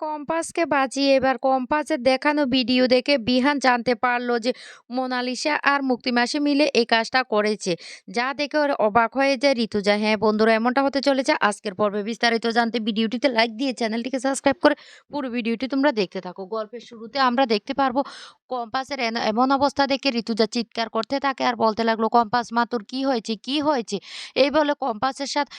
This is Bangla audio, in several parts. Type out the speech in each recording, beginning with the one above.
কম্পাসকে বাঁচিয়ে এবার কম্পাসের দেখানো ভিডিও দেখে বিহান জানতে পারলো যে মোনালিসা আর মুক্তি মাসি মিলে এই কাজটা করেছে। যা দেখে ওর অবাক হয়ে যায় ঋতুজা। হ্যাঁ বন্ধুরা, এমনটা হতে চলেছে আজকের পর্বে। বিস্তারিত জানতে ভিডিওটিতে লাইক দিয়ে চ্যানেলটিকে সাবস্ক্রাইব করে পুরো ভিডিওটি তোমরা দেখতে থাকো। গল্পের শুরুতে আমরা দেখতে পারবো কম্পাসের এমন অবস্থা দেখে ঋতুজা চিৎকার করতে থাকে আর বলতে লাগলো, কম্পাস মা তোর কি হয়েছে, কি হয়েছে? এই বলে কম্পাসের সাথে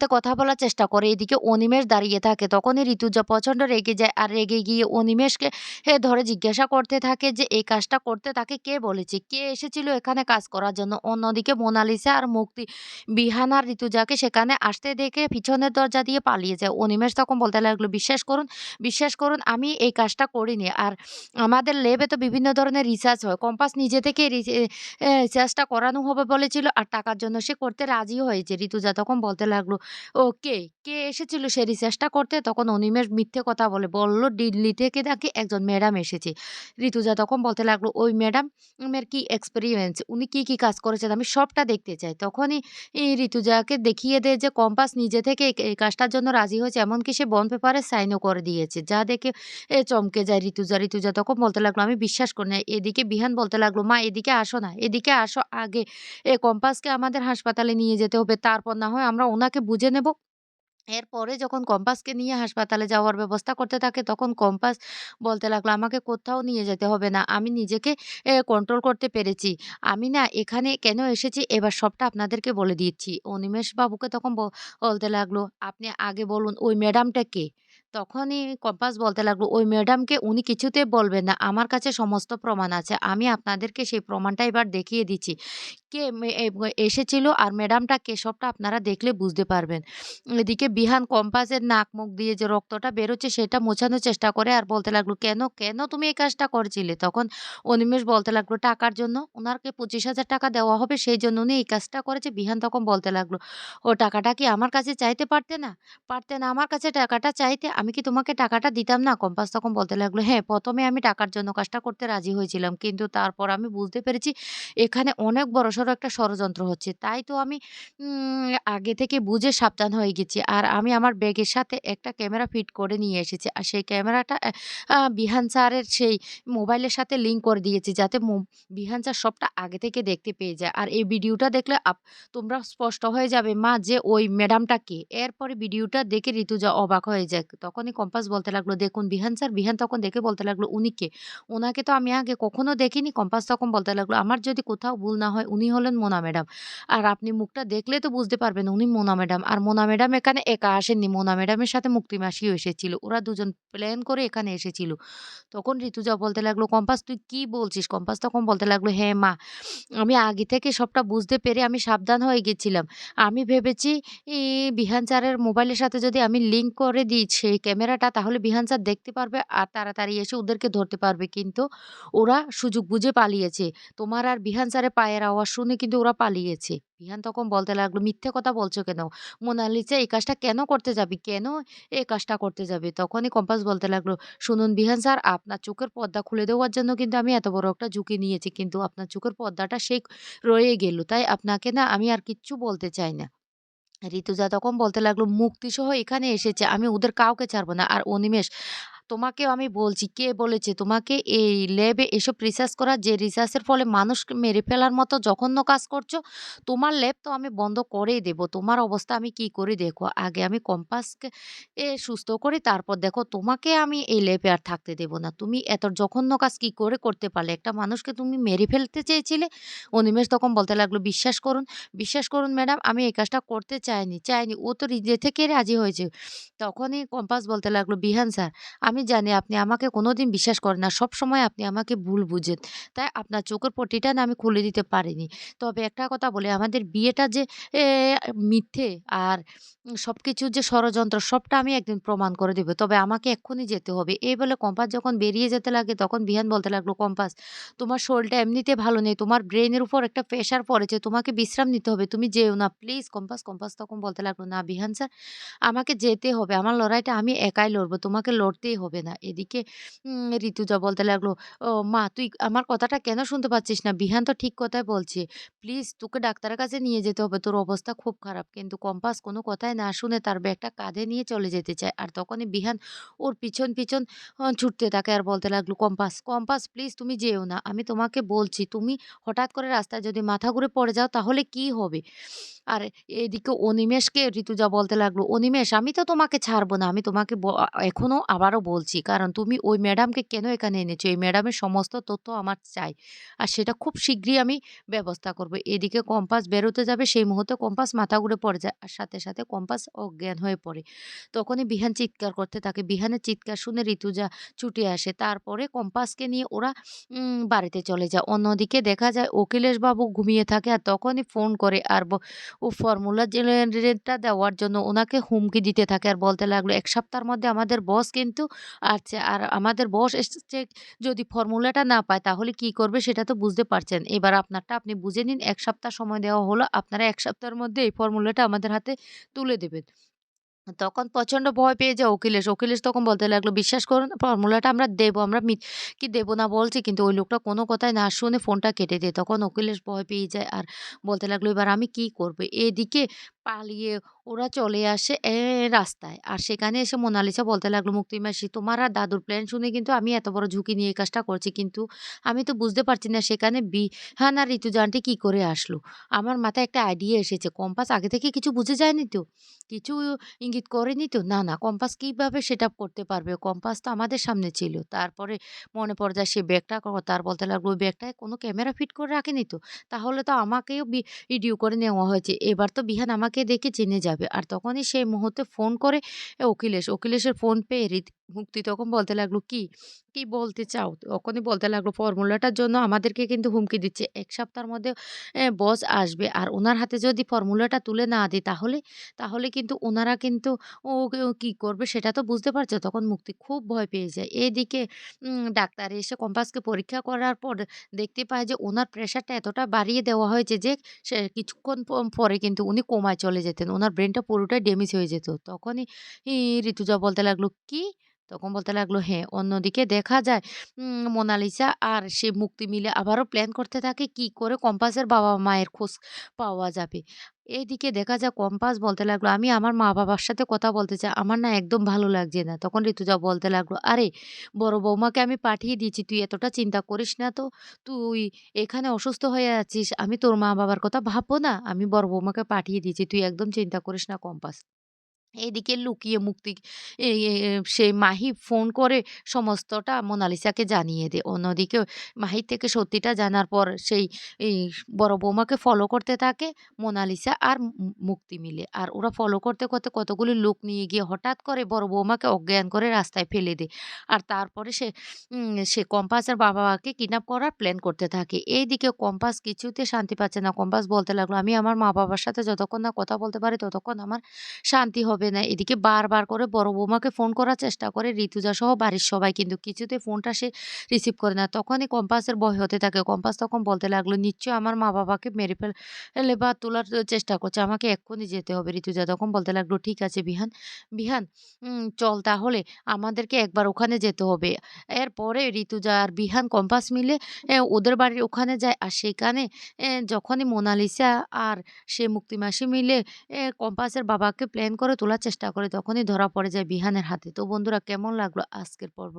তে কথা বলার চেষ্টা করে। এদিকে অনিমেষ দাঁড়িয়ে থাকে। তখনই ঋতুজা প্রচণ্ড রেগে যায় আর রেগে গিয়ে অনিমেষকে ধরে জিজ্ঞাসা করতে থাকে যে এই কাজটা করতে তাকে কে বলেছে? কে এসেছিল এখানে কাজ করার জন্য? অন্যদিকে মোনালিসা আর মুক্তি বিহান আর ঋতুজাকে সেখানে আসতে দেখে পিছনের দরজা দিয়ে পালিয়ে যায়। অনিমেষ তখন বলতে লাগলো, বিশ্বাস করুন আমি এই কাজটা করিনি। আর আমাদের ল্যাবে তো বিভিন্ন ধরনের রিসার্চ হয়। কম্পাস নিজে থেকে রিসার্চটা করানো হবে বলেছিল আর টাকার জন্য সে করতে রাজিও হয়েছে। ঋতুজা তখন বলতে লাগলো, ও কে? কে এসেছিল সে রিসার্চটা করতে? তখন অনিমেষ মিথ্যে কথা বলল দিল্লি থেকে নাকি একজন ম্যাডাম এসেছে। ঋতুজা তখন বলতে লাগলো, ওই ম্যাডাম এর কি এক্সপেরিয়েন্স? উনি কি কাজ করেছেন? আমি সবটা দেখতে চাই। তখনই ঋতুজাকে দেখিয়ে দেয় যে কম্পাস নিজে থেকে এই কাজটার জন্য রাজি হয়েছে। এমনকি সে বন্ড পেপারে সাইনও করে দিয়েছে। যা দেখে চমকে যায় ঋতুজা। ঋতুজা তখন বলতে লাগলো, আমি বিশ্বাস করি না। এদিকে বিহান বলতে লাগলো, মা এদিকে আসো না, এদিকে আসো আগে। কম্পাসকে আমাদের হাসপাতালে নিয়ে যেতে হবে। তারপর না হয় আমরা উনাকে বুঝে নেব। এরপরে যখন কম্পাসকে নিয়ে হাসপাতালে যাওয়ার ব্যবস্থা করতে থাকে, তখন কম্পাস বলতে লাগলো, আমাকে কোথাও নিয়ে যেতে হবে না। আমি নিজেকে কন্ট্রোল করতে পেরেছি। আমি না এখানে কেন এসেছি এবার সবটা আপনাদেরকে বলে দিচ্ছি। অনিমেষ বাবুকে তখন বলতে লাগলো, আপনি আগে বলুন ওই ম্যাডামটা কে? তখনই কম্পাস বলতে লাগলো, ওই ম্যাডামকে উনি কিছুতে বলবেন না। আমার কাছে সমস্ত প্রমাণ আছে। আমি আপনাদেরকে সেই প্রমাণটা এবার দেখিয়ে দিচ্ছি। কে এসেছিল আর ম্যাডামটা কে সবটা আপনারা দেখলে বুঝতে পারবেন। এদিকে বিহান কম্পাসের নাক মুখ দিয়ে যে রক্তটা বেরোচ্ছে সেটা মোছানোর চেষ্টা করে আর বলতে লাগলো, কেন তুমি এই কাজটা করেছিলে? তখন অনিমেষ বলতে লাগলো, টাকার জন্য। উনারকে 25,000 টাকা দেওয়া হবে সেই জন্য উনি এই কাজটা করেছে। বিহান তখন বলতে লাগলো, ও টাকাটা কি আমার কাছে চাইতে পারতে না? পারতে না আমার কাছে টাকাটা চাইতে? আমি কি তোমাকে টাকাটা দিতাম না? কম্পাস তখন বলতে লাগলো, হ্যাঁ, ১ম এ আমি টাকার জন্য কাজটা করতে রাজি হয়েছিলাম। কিন্তু তারপর আমি বুঝতে পেরেছি এখানে অনেক বড়সড় একটা ষড়যন্ত্র হচ্ছে। তাই তো আমি আগে থেকে বুঝে সাবধান হয়ে গেছি। আর আমি আমার ব্যাগের সাথে একটা ক্যামেরা ফিট করে নিয়ে এসেছি। আর সেই ক্যামেরাটা বিহান স্যারের সেই মোবাইলের সাথে লিঙ্ক করে দিয়েছি যাতে বিহান স্যার সবটা আগে থেকে দেখতে পেয়ে যায়। আর এই ভিডিওটা দেখলে তোমরা স্পষ্ট হয়ে যাবে মা যে ওই ম্যাডামটা কে। এরপরে ভিডিওটা দেখে ঋতুজা অবাক হয়ে যায়। তখনই কম্পাস বলতে লাগলো, দেখুন বিহান স্যার। বিহান তখন দেখে বলতে লাগলো, উনি কে? উনাকে তো আমি আগে কখনো দেখিনি। কম্পাস তখন বলতে লাগলো, আমার যদি কোথাও ভুল না হয় উনি হলেন মোনা ম্যাডাম। আর আপনি মুখটা দেখলে তো বুঝতে পারবেন উনি মোনা ম্যাডাম। আর মোনা ম্যাডাম এখানে একা আসেননি। মোনা ম্যাডামের সাথে মুক্তি মাসিও এসেছিল। ওরা দুজন প্ল্যান করে এখানে এসেছিল। তখন ঋতুজা বলতে লাগলো, কম্পাস তুই কি বলছিস? কম্পাস তখন বলতে লাগলো, হ্যাঁ মা, আমি আগে থেকে সবটা বুঝতে পেরে আমি সাবধান হয়ে গেছিলাম। আমি ভেবেছি বিহান স্যারের মোবাইলের সাথে যদি আমি লিঙ্ক করে দিই সেই ক্যামেরাটা, তাহলে বিহান স্যার দেখতে পারবে আর তাড়াতাড়ি এসে ওদেরকে ধরতে পারবে। কিন্তু ওরা সুযোগ বুঝে পালিয়েছে। তোমার আর বিহান স্যারের পায়ের আওয়াজ শুনে কিন্তু ওরা পালিয়েছে। বিহান তখন বলতে লাগলো, মিথ্যে কথা বলছো কেন? মোনালিসা এই কাজটা কেন করতে যাবে? কেন এই কাজটা করতে যাবে? তখনই কম্পাস বলতে লাগলো, শুনুন বিহান স্যার, আপনার চোখের পর্দা খুলে দেওয়ার জন্য কিন্তু আমি এত বড় একটা ঝুঁকি নিয়েছি। কিন্তু আপনার চোখের পর্দাটা সেই রয়ে গেল। তাই আপনাকে না আমি আর কিচ্ছু বলতে চাই না। ঋতুজা তখন বলতে লাগলো, মুক্তিসহ এখানে এসেছে। আমি ওদের কাউকে ছাড়ব না। আর অনিমেষ, তোমাকেও আমি বলছি, কে বলেছে তোমাকে এই ল্যাবে এসব রিসার্চ করা? যে রিসার্চের ফলে মানুষকে মেরে ফেলার মতো জঘন্য কাজ করছো? তোমার ল্যাব তো আমি বন্ধ করেই দেব। তোমার অবস্থা আমি কি করি দেখো। আগে আমি কম্পাসকে সুস্থ করি, তারপর দেখো তোমাকে আমি এই ল্যাবে আর থাকতে দেব না। তুমি এত জঘন্য কাজ কি করে করতে পারলে? একটা মানুষকে তুমি মেরে ফেলতে চেয়েছিলে? অনিমেষ তখন বলতে লাগলো, বিশ্বাস করুন ম্যাডাম, আমি এই কাজটা করতে চাইনি। ও তো নিজে থেকে রাজি হয়েছে। তখনই কম্পাস বলতে লাগলো, বিহান স্যার, আমি জানি আপনি আমাকে কোনোদিন বিশ্বাস করেন না। সবসময় আপনি আমাকে ভুল বুঝেন। তাই আপনার চোখের পট্টিটা না আমি খুলে দিতে পারিনি। তবে একটা কথা বলি, আমাদের বিয়েটা যে এ মিথ্যে আর সবকিছু যে ষড়যন্ত্র সবটা আমি একদিন প্রমাণ করে দিব। তবে আমাকে এক্ষুনি যেতে হবে। এই বলে কম্পাস যখন বেরিয়ে যেতে লাগে তখন বিহান বলতে লাগলো, কম্পাস, তোমার শরীরটা এমনিতে ভালো নেই। তোমার ব্রেইনের উপর একটা প্রেশার পড়েছে। তোমাকে বিশ্রাম নিতে হবে। তুমি যেও না প্লিজ কম্পাস। তখন বলতে লাগলো, না বিহান স্যার, আমাকে যেতে হবে। আমার লড়াইটা আমি একাই লড়বো। তোমাকে লড়তেই হবে। হবে না। এদিকে ঋতুজা বলতে লাগলো, "ও মা তুই আমার কথাটা কেন শুনতে পাচ্ছিস না? বিহান তো ঠিক কথাই বলছে। প্লিজ তোকে ডাক্তারের কাছে নিয়ে যেতে হবে। তোর অবস্থা খুব খারাপ।" কিন্তু কম্পাস কোনো কথাই না শুনে তার ব্যাগটা কাঁধে নিয়ে চলে যেতে চায়। আর তখনই বিহান ওর পিছন ছুটতে থাকে আর বলতে লাগলো, "কম্পাস, কম্পাস প্লিজ তুমি যেও না। আমি তোমাকে বলছি, তুমি হঠাৎ করে রাস্তায় যদি মাথা ঘুরে পড়ে যাও তাহলে কি হবে?" আর এদিকে অনিমেষকে ঋতুজা বলতে লাগলো, "অনিমেষ আমি তো তোমাকে ছাড়বো না। আমি তোমাকে এখনো আবারও বলছি। কারণ তুমি ওই ম্যাডামকে কেন এখানে এনেছো? এই ম্যাডামের সমস্ত তথ্য আমার চাই। আর সেটা খুব শিগগিরই আমি ব্যবস্থা করব।" এদিকে কম্পাস বেরোতে যাবে সেই মুহূর্তে কম্পাস মাথা ঘুরে পড়ে যায়। আর সাথে কম্পাস অজ্ঞান হয়ে পড়ে। তখনই বিহান চিৎকার করতে থাকে। বিহানের চিৎকার শুনে ঋতুজা ছুটে আসে। তারপরে কম্পাসকে নিয়ে ওরা বাড়িতে চলে যায়। অন্যদিকে দেখা যায় অখিলেশবাবু ঘুমিয়ে থাকে আর তখনই ফোন করে আর ও ফর্মুলা জেনারেটরটা দেওয়ার জন্য উনাকে হুমকি দিতে থাকে আর বলতে লাগলো, "১ সপ্তাহের মধ্যে আমাদের বস কিন্তু আসছে। আর আমাদের বস এসছে যদি ফর্মুলাটা না পায় তাহলে কি করবে সেটা তো বুঝতে পারছেন। এবার আপনারটা আপনি বুঝে নিন। ১ সপ্তাহ সময় দেওয়া হলো। আপনারা ১ সপ্তাহের মধ্যে এই ফর্মুলাটা আমাদের হাতে তুলে দেবেন।" তখন প্রচন্ড ভয় পেয়ে যায় অখিলেশ। অখিলেশ তখন বলতে লাগলো, "বিশ্বাস করুন ফর্মুলাটা আমরা দেবো। আমরা কি দেবো না বলছি।" কিন্তু ওই লোকটা কোনো কথাই না শুনে ফোনটা কেটে দেয়। তখন অখিলেশ ভয় পেয়ে যায় আর বলতে লাগলো, "এবার আমি কি করব?" এদিকে পালিয়ে ওরা চলে আসে রাস্তায়। আর সেখানে এসে মোনালিসা বলতে লাগলো, "মুক্তি মাসি তোমার আর দাদুর প্ল্যান শুনে কিন্তু আমি এত বড় ঝুঁকি নিয়ে এই কাজটা করছি। কিন্তু আমি তো বুঝতে পারছি না সেখানে বিহান আর ঋতুজা আন্টি কি করে আসলো? আমার মাথায় একটা আইডিয়া এসেছে। কম্পাস আগে থেকে কিছু বুঝে যায়নি তো? কিছু ইঙ্গিত করেনি তো? না, না কম্পাস কিভাবে সেট আপ করতে পারবে? কম্পাস তো আমাদের সামনে ছিল। তারপরে মনে পড়ে যায় সে ব্যাগটার কথা আর বলতে লাগলো, "ওই ব্যাগটায় কোনো ক্যামেরা ফিট করে রাখেনি তো? তাহলে তো আমাকেও ভিডিও করে নেওয়া হয়েছে। এবার তো বিহান আমাকে দেখে চিনে যাবে।" আর তখনই সেই মুহূর্তে ফোন করে অখিলেশ। অখিলেশের ফোন পেয়ে মুক্তি তখন বলতে লাগলো, "কি? কি বলতে চাও?" তখনই বলতে লাগলো, "ফর্মুলাটার জন্য আমাদেরকে কিন্তু হুমকি দিচ্ছে। ১ সপ্তাহের মধ্যে বস আসবে। আর উনার হাতে যদি ফর্মুলাটা তুলে না দিই তাহলে কিন্তু উনারা কিন্তু ও কি করবে সেটা তো বুঝতে পারছো। তখন মুক্তি খুব ভয় পেয়ে যায়। এদিকে ডাক্তার এসে কম্পাসকে পরীক্ষা করার পর দেখতে পায় যে উনার প্রেশারটা এতটা বাড়িয়ে দেওয়া হয়েছে যে সে কিছুক্ষণ পরে কিন্তু উনি কোমায় চলে যেতেন। উনার ব্রেইনটা পুরোটাই ড্যামেজ হয়ে যেত। তখনই ঋতুজা বলতে লাগলো, "কি?" তখন বলতে লাগলো, "হ্যাঁ।" অন্যদিকে দেখা যায় মোনালিসা আর সে মুক্তি মিলে আবারও প্ল্যান করতে থাকে কি করে কম্পাসের বাবা-মায়ের খোঁজ পাওয়া যাবে। এদিকে দেখা যায় কম্পাস বলতে লাগলো, "আমি আমার মা-বাবার সাথে কথা বলতে চাই। আমার না একদম ভালো লাগছে না।" তখন ঋতুজা বলতে লাগলো, "আরে বড় বৌমাকে আমি পাঠিয়ে দিয়েছি। তুই এতটা চিন্তা করিস না তো। তুই এখানে অসুস্থ হয়ে আছিস। আমি তোর মা-বাবার কথা ভাববো না? আমি বড় বৌমাকে পাঠিয়ে দিয়েছি। তুই একদম চিন্তা করিস না কম্পাস।" এদিকে লুকিয়ে মুক্তি এ এ এ সে মাহি ফোন করে সমস্তটা মোনালিসাকে জানিয়ে দেয়। অন্যদিকে মাহির থেকে সত্যিটা জানার পর সেই এই বড় বৌমাকে ফলো করতে থাকে মোনালিসা আর মুক্তি মিলে। আর ওরা ফলো করতে কতগুলো লোক নিয়ে গিয়ে হঠাৎ করে বড় বৌমাকে অজ্ঞান করে রাস্তায় ফেলে দেয়। আর তারপরে সে কম্পাসের বাবা-মাকে কিডন্যাপ করার প্ল্যান করতে থাকে। এইদিকে কম্পাস কিছুতে শান্তি পাচ্ছে না। কম্পাস বলতে লাগলো, "আমি আমার মা-বাবার সাথে যতক্ষণ না কথা বলতে পারি ততক্ষণ আমার শান্তি হবে না।" এদিকে বারবার করে বড় বৌমাকে ফোন করার চেষ্টা করে ঋতুজা সহ বাড়ির সবাই কিন্তু কিছুতেই ফোনটা সে রিসিভ করে না। তখনই কম্পাসের ভয় হতে থাকে। কম্পাস তখন বলতে লাগলো, "নিশ্চয়ই আমার মা-বাবাকে মেরে ফেলে বা তোলার চেষ্টা করছে। আমাকে এক্ষুনি যেতে হবে।" ঋতুজা তখন বলতে লাগলো, "ঠিক আছে বিহান, বিহান চল তাহলে আমাদেরকে একবার ওখানে যেতে হবে।" এরপরে ঋতুজা আর বিহান কম্পাস মিলে ওদের বাড়ির ওখানে যায়। আর সেখানে যখনই মোনালিসা আর সে মুক্তি মাসি মিলে কম্পাসের বাবাকে প্ল্যান করে তোলার চেষ্টা করে তখনই ধরা পড়ে যায় বিহানের হাতে। তো বন্ধুরা কেমন লাগলো আজকের পর্ব?